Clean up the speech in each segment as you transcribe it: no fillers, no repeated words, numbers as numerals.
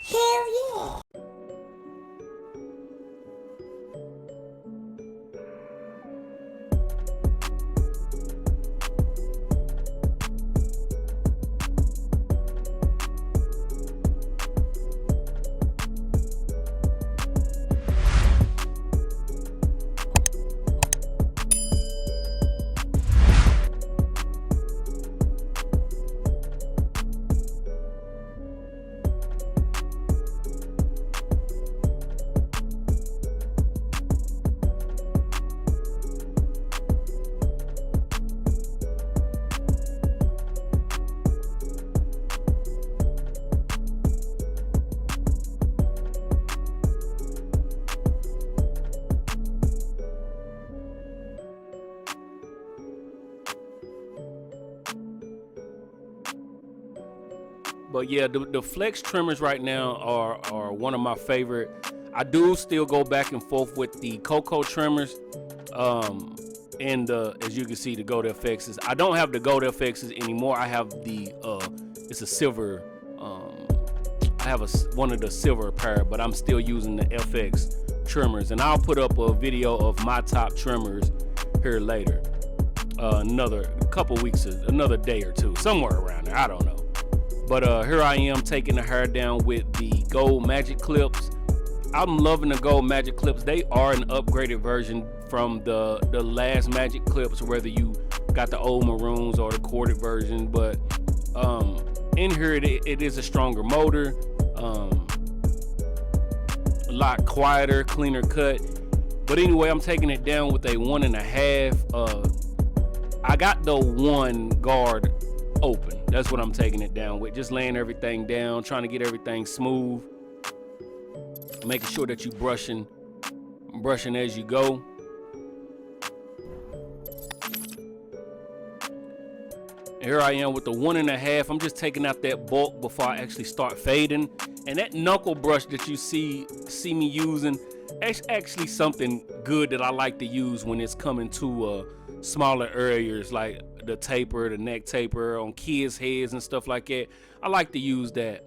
Hell yeah. But yeah, the flex trimmers right now are one of my favorite. I do still go back and forth with the Cocoa trimmers, and the, as you can see, the Gold FXs. I don't have the Gold FXs anymore. I have the it's a silver. I have one of the silver pair, but I'm still using the FX trimmers, and I'll put up a video of my top trimmers here later. Another couple weeks, another day or two, somewhere around there. I don't know. But here I am taking the hair down with the gold magic clips. I'm loving the gold magic clips. They are an upgraded version from the last magic clips, whether you got the old maroons or the corded version. But in here it is a stronger motor, a lot quieter, cleaner cut. But anyway, I'm taking it down with a 1.5. I got the one guard open. That's what I'm taking it down with. Just laying everything down, trying to get everything smooth, making sure that you brushing as you go. And here I am with the 1.5. I'm just taking out that bulk before I actually start fading. And that knuckle brush that you see me using, it's actually something good that I like to use when it's coming to smaller areas like the taper, the neck taper on kids' heads and stuff like that. I like to use that.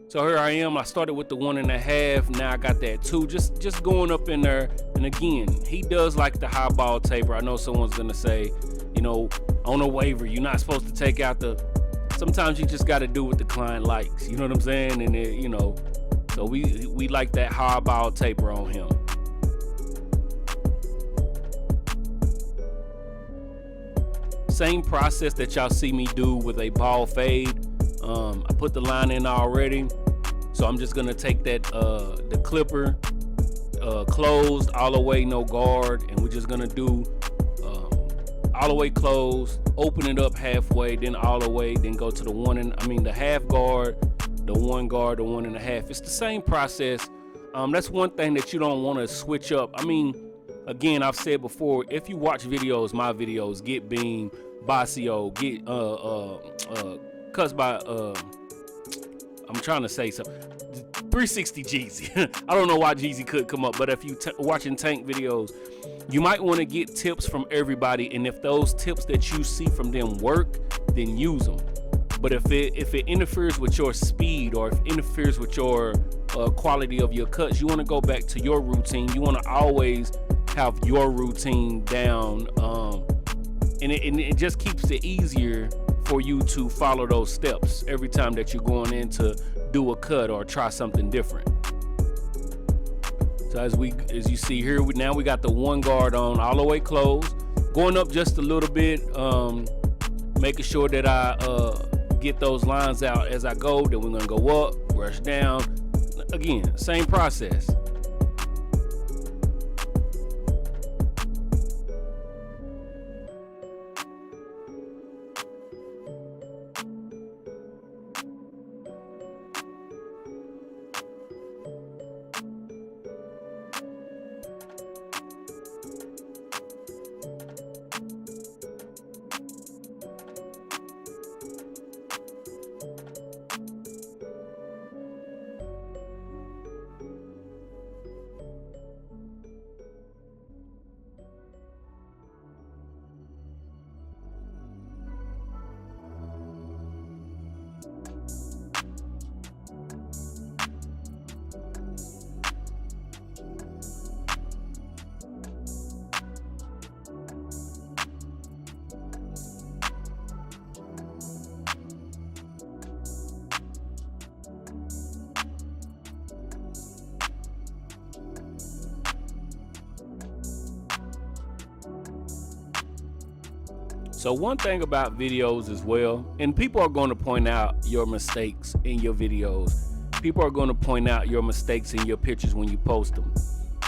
So here I am. I started with the 1.5. Now I got that 2. Just going up in there. And again, he does like the highball taper. I know someone's gonna say, you know, on a waiver, you're not supposed to take out the. Sometimes you just got to do what the client likes. You know what I'm saying? And it, you know, so we like that highball taper on him. Same process that y'all see me do with a ball fade. I put the line in already, so I'm just gonna take that the clipper closed all the way, no guard, and we're just gonna do all the way closed, open it up halfway, then all the way, then go to the half guard, the 1 guard, the 1.5. It's the same process. That's one thing that you don't want to switch up. I mean, again, I've said before, if you watch videos, my videos, Get Beam, Basio, Get Cuts by I'm trying to say something. 360 Jeezy. I don't know why Jeezy could come up, but if you watching Tank videos, you might want to get tips from everybody, and if those tips that you see from them work, then use them. But if it interferes with your speed, or if it interferes with your quality of your cuts, you want to go back to your routine. You want to always have your routine down, and it just keeps it easier for you to follow those steps every time that you're going in to do a cut or try something different. So as you see here, now we got the 1 guard on all the way closed, going up just a little bit, making sure that I get those lines out as I go. Then we're gonna go up, brush down. Again, same process. So one thing about videos as well, and people are going to point out your mistakes in your videos. People are going to point out your mistakes in your pictures when you post them.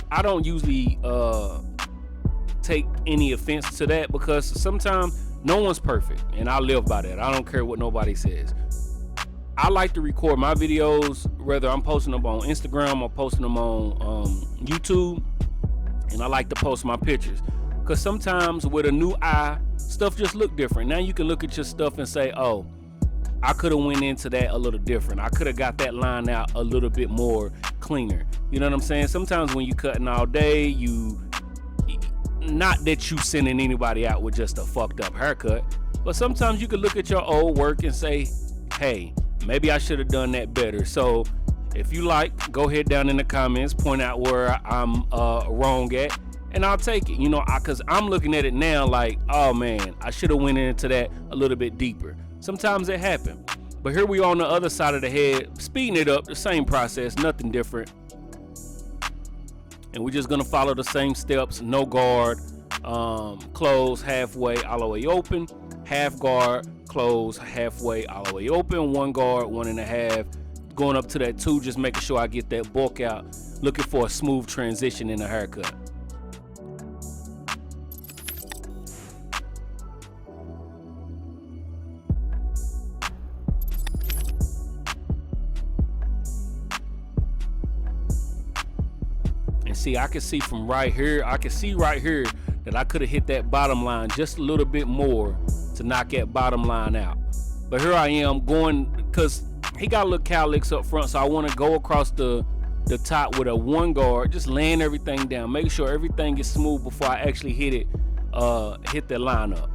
I don't usually take any offense to that, because sometimes no one's perfect, and I live by that. I don't care what nobody says. I like to record my videos, whether I'm posting them on Instagram or posting them on YouTube, and I like to post my pictures, because sometimes with a new eye, stuff just look different. Now you can look at your stuff and say, oh, I could have went into that a little different. I could have got that line out a little bit more cleaner. You know what I'm saying? Sometimes when you cutting all day, not that you sending anybody out with just a fucked up haircut, but sometimes you can look at your old work and say, hey, maybe I should have done that better. So if you like, go ahead down in the comments, point out where I'm wrong at, and I'll take it. You know, because I'm looking at it now like, oh man, I should have went into that a little bit deeper. Sometimes it happens. But here we are on the other side of the head, speeding it up, the same process, nothing different. And we're just gonna follow the same steps. No guard, close halfway all the way open, half guard, close halfway all the way open, one guard, 1.5, going up to that 2, just making sure I get that bulk out, looking for a smooth transition in the haircut. And see, I can see from right here, I can see right here that I could have hit that bottom line just a little bit more to knock that bottom line out. But here I am going, because he got a little cowlicks up front, so I want to go across the top with a 1 guard, just laying everything down, make sure everything is smooth before I actually hit it, hit the line up.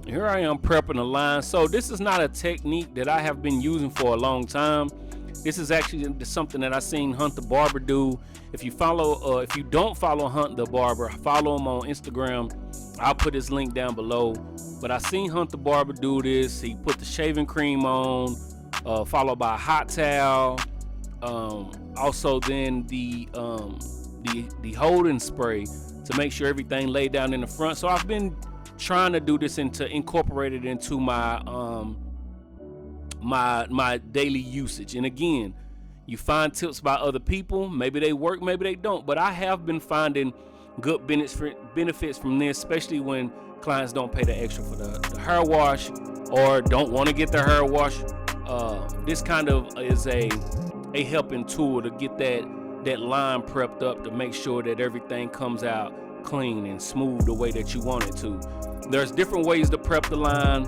Here I am prepping a line. So this is not a technique that I have been using for a long time. This is actually something that I seen Hunt the Barber do. If you don't follow Hunt the Barber, follow him on Instagram. I'll put his link down below. But I seen Hunt the Barber do this. He put the shaving cream on, followed by a hot towel. Also then the holding spray to make sure everything laid down in the front. So I've been trying to do this incorporate it into my my daily usage. And again, you find tips by other people, maybe they work, maybe they don't, but I have been finding good benefits from this, especially when clients don't pay the extra for the hair wash or don't want to get their hair wash. This kind of is a helping tool to get that line prepped up, to make sure that everything comes out clean and smooth the way that you want it to. There's different ways to prep the line.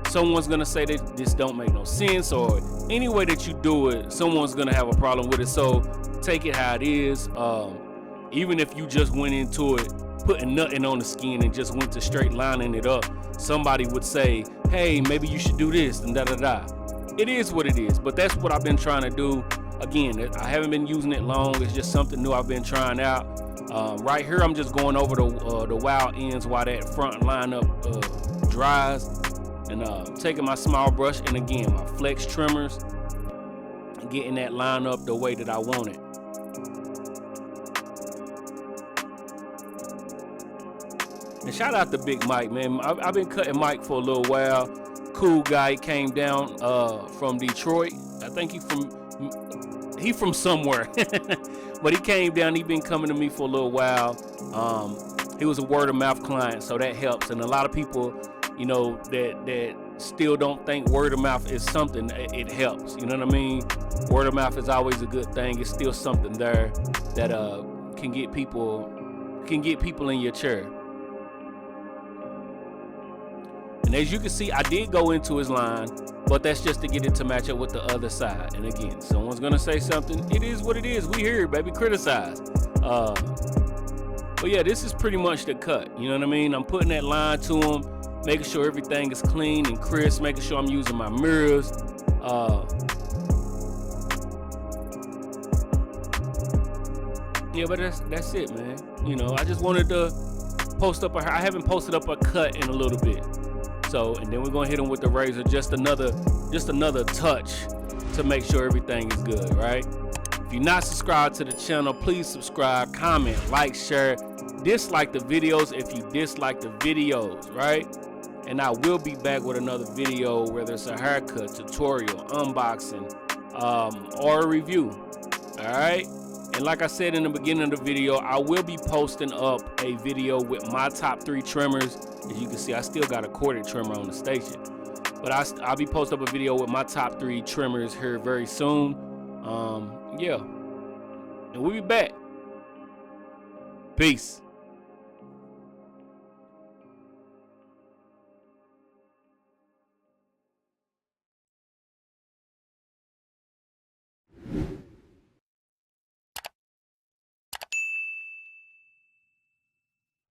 Someone's gonna say that this don't make no sense, or any way that you do it, someone's gonna have a problem with it. So take it how it is. Even if you just went into it putting nothing on the skin and just went to straight lining it up, somebody would say, hey, maybe you should do this and da. It is what it is, but that's what I've been trying to do. Again, I haven't been using it long. It's just something new I've been trying out. Right here, I'm just going over the Wahl ends while that front lineup dries, and taking my small brush and again my flex trimmers, and getting that line up the way that I want it. And shout out to Big Mike, man. I've been cutting Mike for a little while. Cool guy. He came down from Detroit. I think he from somewhere. But he came down. He been coming to me for a little while. He was a word of mouth client, so that helps. And a lot of people, you know, that still don't think word of mouth is something, it helps. You know what I mean? Word of mouth is always a good thing. It's still something there that can get people in your chair. And as you can see, I did go into his line, but that's just to get it to match up with the other side. And again, someone's gonna say something. It is what it is. We here, baby. Criticize. But yeah, this is pretty much the cut. You know what I mean? I'm putting that line to him. making sure everything is clean and crisp, making sure I'm using my mirrors. Yeah, but that's it, man. You know, I just wanted to post up I haven't posted up a cut in a little bit. So, and then we're gonna hit them with the razor, just another touch to make sure everything is good, right? If you're not subscribed to the channel, please subscribe, comment, like, share, dislike the videos if you dislike the videos, right? And I will be back with another video, whether it's a haircut, tutorial, unboxing, or a review, all right? And like I said in the beginning of the video, I will be posting up a video with my top 3 trimmers. As you can see, I still got a corded trimmer on the station. But I'll be posting up a video with my top 3 trimmers here very soon. Yeah. And we'll be back. Peace.